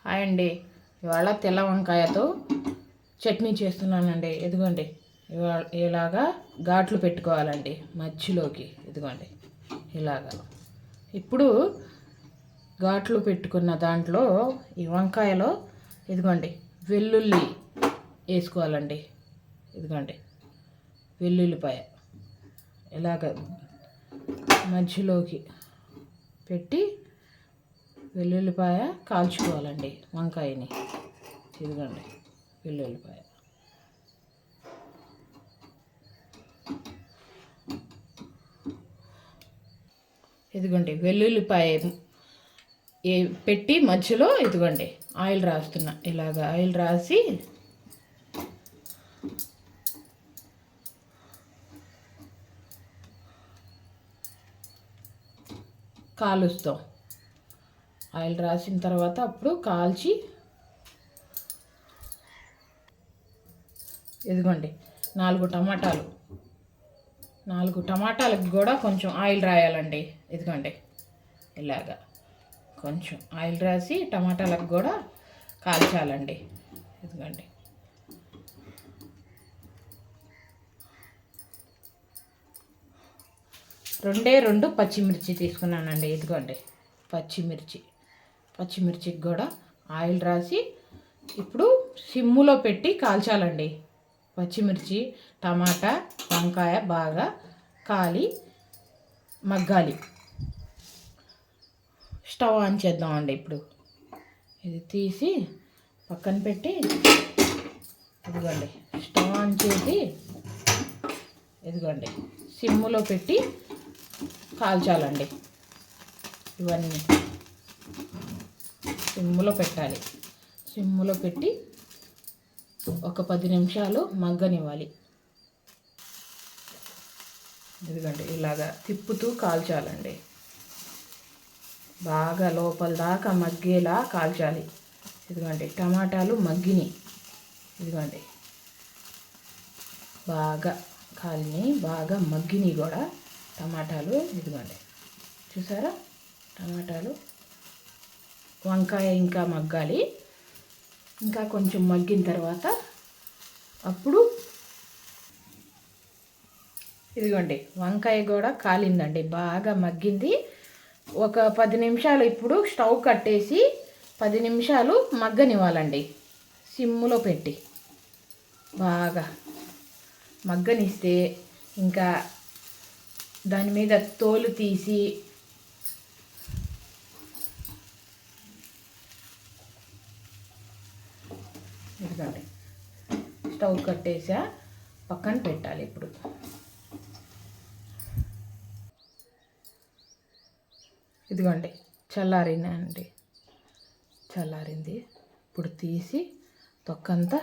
Hi అండి. ఇవాళ తెల్ల వంకాయతో చట్నీ చేస్తున్నానండి. ఇదిగోండి, ఇలాగా ఘాట్లు పెట్టుకోవాలండి మధ్యలోకి. ఇదిగోండి ఇలాగా. ఇప్పుడు ఘాట్లు పెట్టుకున్న దాంట్లో ఈ వంకాయలో ఇదిగోండి వెల్లుల్లి వేసుకోవాలండి. ఇదిగోండి వెల్లుల్లిపాయ ఇలాగ మధ్యలోకి పెట్టి వెల్లుల్లిపాయ కాల్చుకోవాలండి వంకాయని. ఇదిగోండి వెల్లుల్లిపాయ. ఇదిగోండి వెల్లుల్లిపాయ పెట్టి మధ్యలో ఇదిగోండి ఆయిల్ రాస్తున్నా. ఇలాగ ఆయిల్ రాసి కాలుస్తాం. ఆయిల్ రాసిన తర్వాత అప్పుడు కాల్చి ఇదిగోండి 4 టమాటాలకు కూడా కొంచెం ఆయిల్ రాయాలండి. ఇదిగోండి ఇలాగా కొంచెం ఆయిల్ రాసి టమాటాలకు కూడా కాల్చాలండి. ఇదిగోండి రెండు పచ్చిమిర్చి తీసుకున్నానండి. ఇదిగోండి పచ్చిమిర్చికి కూడా ఆయిల్ రాసి ఇప్పుడు సిమ్ములో పెట్టి కాల్చాలండి. పచ్చిమిర్చి టమాటా వంకాయ బాగా కాలి మగ్గాలి. స్టవ్ ఆన్ చేద్దామండి. ఇప్పుడు ఇది తీసి పక్కన పెట్టి ఇదిగోండి స్టవ్ ఆన్ చేసి ఇదిగోండి సిమ్ములో పెట్టి కాల్చాలండి. ఇవన్నీ సిమ్ములో పెట్టాలి. సిమ్ములో పెట్టి ఒక 10 నిమిషాలు మగ్గనివ్వాలి. ఇదిగోండి ఇలాగా తిప్పుతూ కాల్చాలండి. బాగా లోపల దాకా మగ్గేలా కాల్చాలి. ఇదిగోండి టమాటాలు మగ్గిని. ఇదిగోండి బాగా కాలిని, బాగా మగ్గిని కూడా టమాటాలు. ఇదిగోండి చూసారా టమాటాలు. వంకాయ ఇంకా మగ్గాలి. ఇంకా కొంచెం మగ్గిన తర్వాత అప్పుడు ఇదిగోండి వంకాయ కూడా కాలిందండి, బాగా మగ్గింది. ఒక 10 నిమిషాలు ఇప్పుడు స్టవ్ కట్టేసి 10 నిమిషాలు మగ్గనివ్వాలండి. సిమ్ములో పెట్టి బాగా మగ్గనిస్తే ఇంకా దాని మీద తోలు తీసి ఇదిగోండి స్టవ్ కట్టేసా పక్కన పెట్టాలి. ఇప్పుడు ఇదిగోండి చల్లారింది. ఇప్పుడు తీసి తొక్కంతా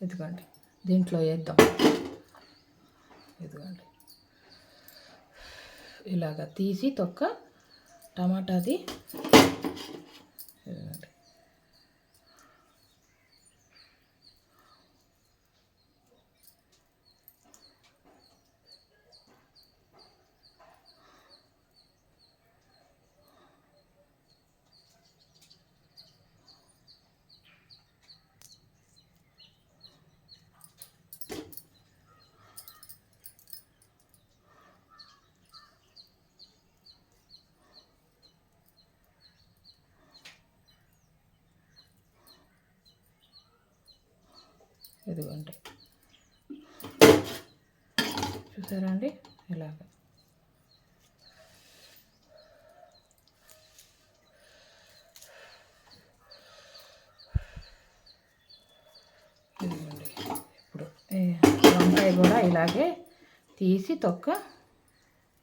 ఇదిగోండి దీంట్లో వేద్దాం. ఇదిగోండి ఇలాగ తీసి తొక్క టమాటాది ఇదిగోండి ఇదిగోండి చూసారా అండి ఇలాగ. ఇదిగోండి ఇప్పుడు వంకాయ కూడా ఇలాగే తీసి తొక్క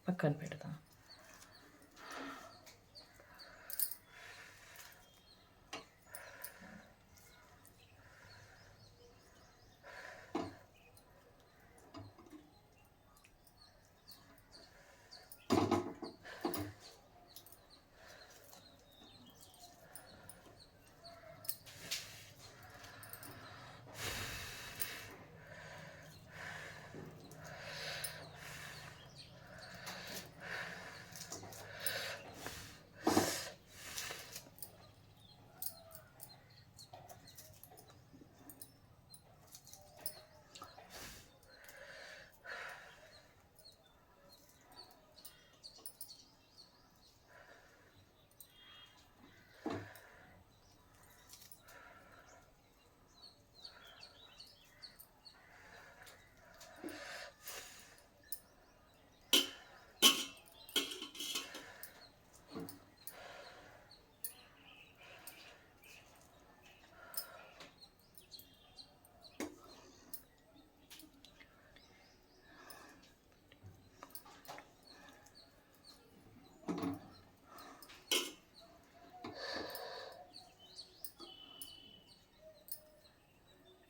పక్కన పెడతాం.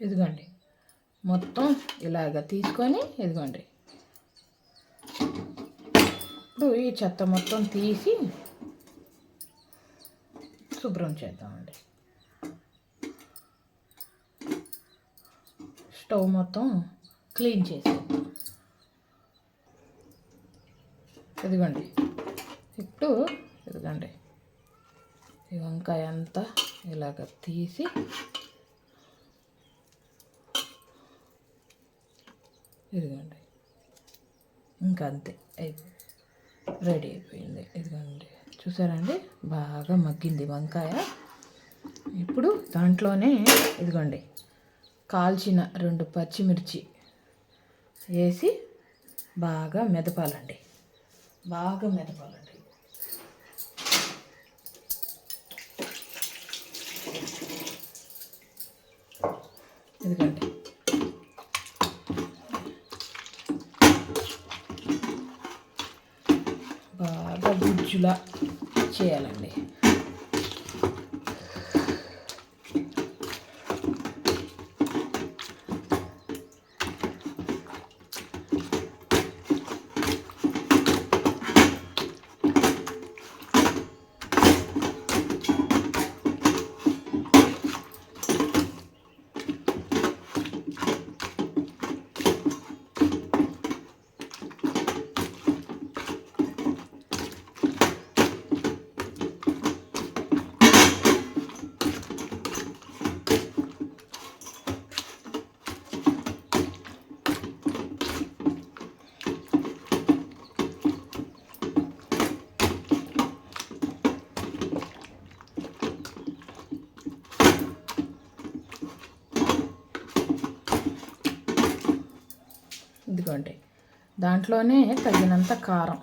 ఇదిగోండి మొత్తం ఇలాగ తీసుకొని ఇదిగోండి ఇప్పుడు ఈ చెత్త మొత్తం తీసి శుభ్రం చేద్దామండి. స్టవ్ మొత్తం క్లీన్ చేసేద్దాం. ఇదిగోండి ఇప్పుడు ఇదిగోండి ఈ వంకాయ అంతా ఇలాగ తీసి ఇదిగోండి ఇంకా అంతే రెడీ అయిపోయింది. ఇదిగోండి చూసారండి బాగా మగ్గింది వంకాయ. ఇప్పుడు దాంట్లోనే ఇదిగోండి కాల్చిన 2 పచ్చిమిర్చి వేసి బాగా మెదపాలండి. ఇదిగోండి బాగా గుజ్జులా చేయాలండి. ఇదిగోండి దాంట్లోనే తగినంత కారం,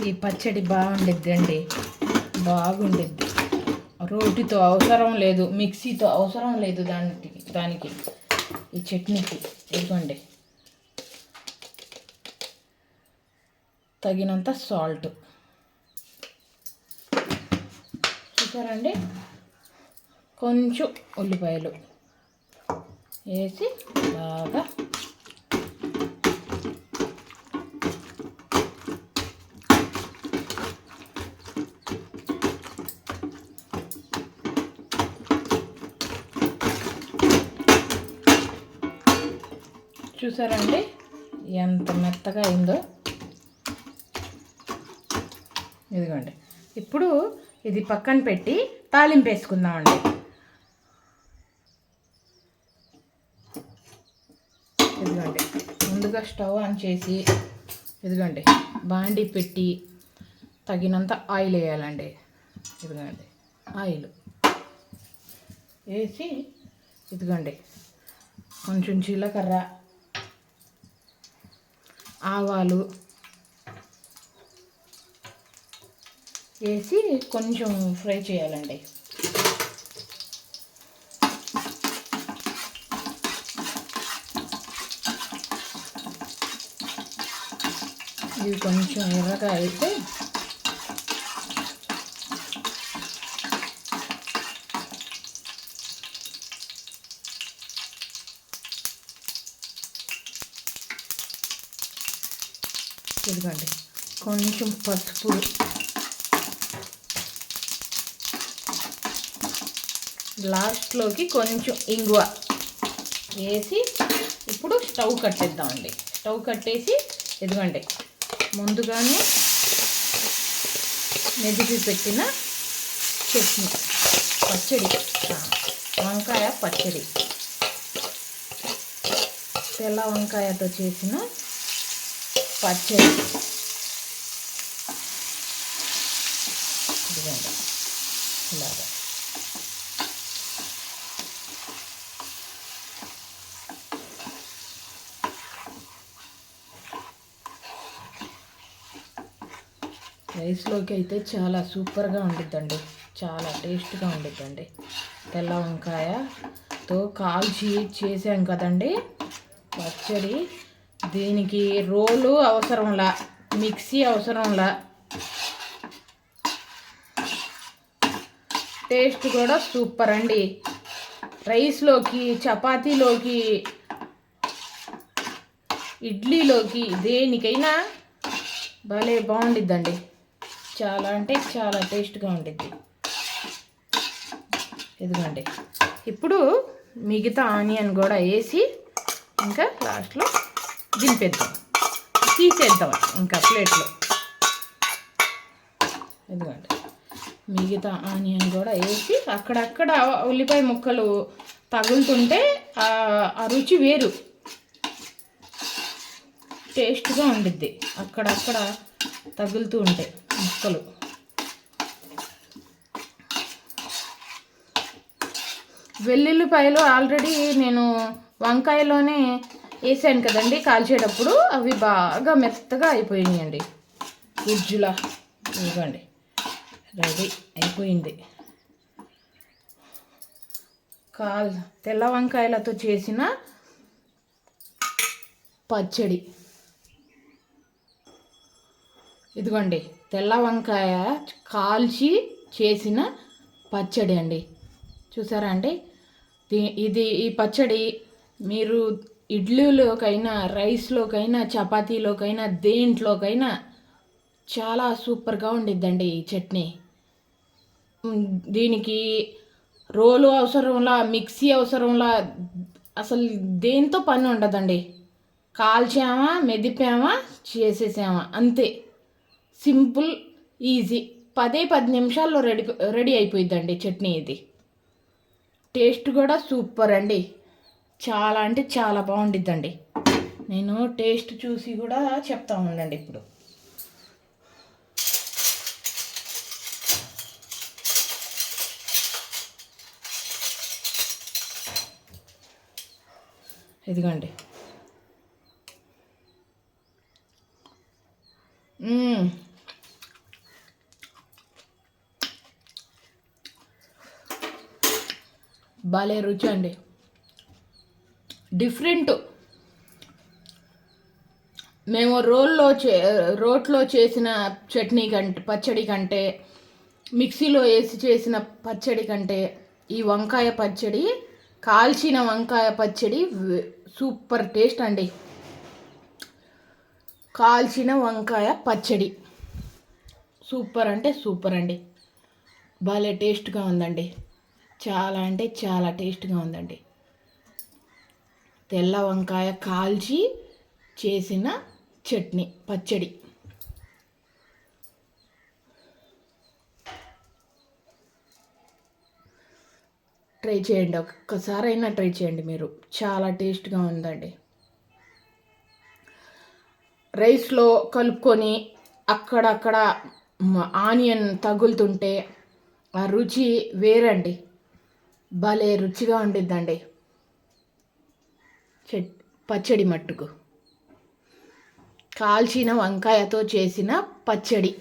ఈ పచ్చడి బాగుండిద్దండి, బాగుండిద్ది. రోటితో అవసరం లేదు, మిక్సీతో అవసరం లేదు దానికి ఈ చట్నీకి. ఇదిగోండి తగినంత సాల్ట్ చూసారండి, కొంచెం ఉల్లిపాయలు వేసి బాగా చూసారండి ఎంత మెత్తగా అయిందో. ఇదిగోండి ఇప్పుడు ఇది పక్కన పెట్టి తాలింపు వేసుకుందామండి. ఇదిగోండి ముందుగా స్టవ్ ఆన్ చేసి ఇదిగోండి బాండీ పెట్టి తగినంత ఆయిల్ వేయాలండి. ఇదిగోండి ఆయిల్ వేసి ఇదిగోండి కొంచెం జీలకర్ర, ఆవాలు వేసి కొంచెం ఫ్రై చేయాలండి. ఇవి కొంచెం ఎర్రగా అయితే ఇదిగోండి కొంచెం పసుపు, లాస్ట్లోకి కొంచెం ఇంగువ వేసి ఇప్పుడు స్టవ్ కట్టేద్దామండి. స్టవ్ కట్టేసి ఇదిగోండి ముందుగానే మెదిపి పెట్టిన చట్నీ పచ్చడి, వంకాయ పచ్చడి, తెల్ల వంకాయతో చేసిన పచ్చడి. ఇదిగోండి ఇలాగా. రైస్లోకి అయితే చాలా సూపర్గా ఉండిద్దండి, చాలా టేస్ట్గా ఉండిద్దండి. తెల్ల వంకాయతో కాల్చి చేసాం కదండి పచ్చడి. దీనికి రోలు అవసరంలా, మిక్సీ అవసరంలా, టేస్ట్ కూడా సూపర్ అండి. రైస్లోకి, చపాతీలోకి, ఇడ్లీలోకి, దేనికైనా భలే బాగుండిద్దండి. చాలా అంటే చాలా టేస్ట్గా ఉండిద్ది. ఇదిగోండి. ఇప్పుడు మిగతా ఆనియన్ కూడా వేసి ఇంకా లాస్ట్లో దింపేద్దాం, తీసేద్దాం ఇంకా ప్లేట్లో. ఇదిగోండి, మిగతా ఆనియన్ కూడా వేసి అక్కడక్కడ ఉల్లిపాయ ముక్కలు తగులుతుంటే ఆ రుచి వేరు, టేస్ట్గా ఉండిద్ది. అక్కడక్కడ తగులుతూ ఉంటాయి ముక్కలు. వెల్లుల్లిపాయలు ఆల్రెడీ నేను వంకాయలోనే వేసాను కదండి కాల్చేటప్పుడు, అవి బాగా మెత్తగా అయిపోయినాయండి గుజ్జులా. ఇవ్వండి, రెడీ అయిపోయింది తెల్ల వంకాయలతో చేసిన పచ్చడి. ఇదిగోండి, తెల్ల వంకాయ కాల్చి చేసిన పచ్చడి అండి. చూసారా అండి? ఈ పచ్చడి మీరు ఇడ్లీలోకైనా, రైస్లోకైనా, చపాతీలోకైనా, దేంట్లోకైనా చాలా సూపర్గా ఉండిద్దండి ఈ చట్నీ. దీనికి రోలు అవసరంలా, మిక్సీ అవసరంలా, అసలు దేంతో పని ఉండదండి. కాల్చామా, మెదిపామా, చేసేసామా, అంతే. Simple, easy. 10 నిమిషాల్లో రెడీ అయిపోయిద్దండి చట్నీ. ఇది టేస్ట్ కూడా సూపర్ అండి. చాలా అంటే చాలా బాగుండిద్దండి. నేను టేస్ట్ చూసి కూడా చెప్తా ఉండండి ఇప్పుడు. ఇదిగోండి, భలే రుచి అండి. డిఫరెంట్. మేము రోట్లో చేసిన చట్నీ కంటే, పచ్చడి కంటే, మిక్సీలో వేసి చేసిన పచ్చడి కంటే ఈ వంకాయ పచ్చడి, కాల్చిన వంకాయ పచ్చడి సూపర్ టేస్ట్ అండి. కాల్చిన వంకాయ పచ్చడి సూపర్ అంటే సూపర్ అండి. భలే టేస్ట్గా ఉందండి. చాలా అంటే చాలా టేస్ట్గా ఉందండి. తెల్ల వంకాయ కాల్చి చేసిన చట్నీ, పచ్చడి. ట్రై చేయండి, ఒక్కసారైనా ట్రై చేయండి మీరు. చాలా టేస్ట్గా ఉందండి. రైస్లో కలుపుకొని అక్కడక్కడ ఆనియన్ తగులుతుంటే ఆ రుచి వేరండి. భలే రుచిగా ఉండిద్దండి పచ్చడి మట్టుకు. కాల్చిన వంకాయతో చేసిన పచ్చడి.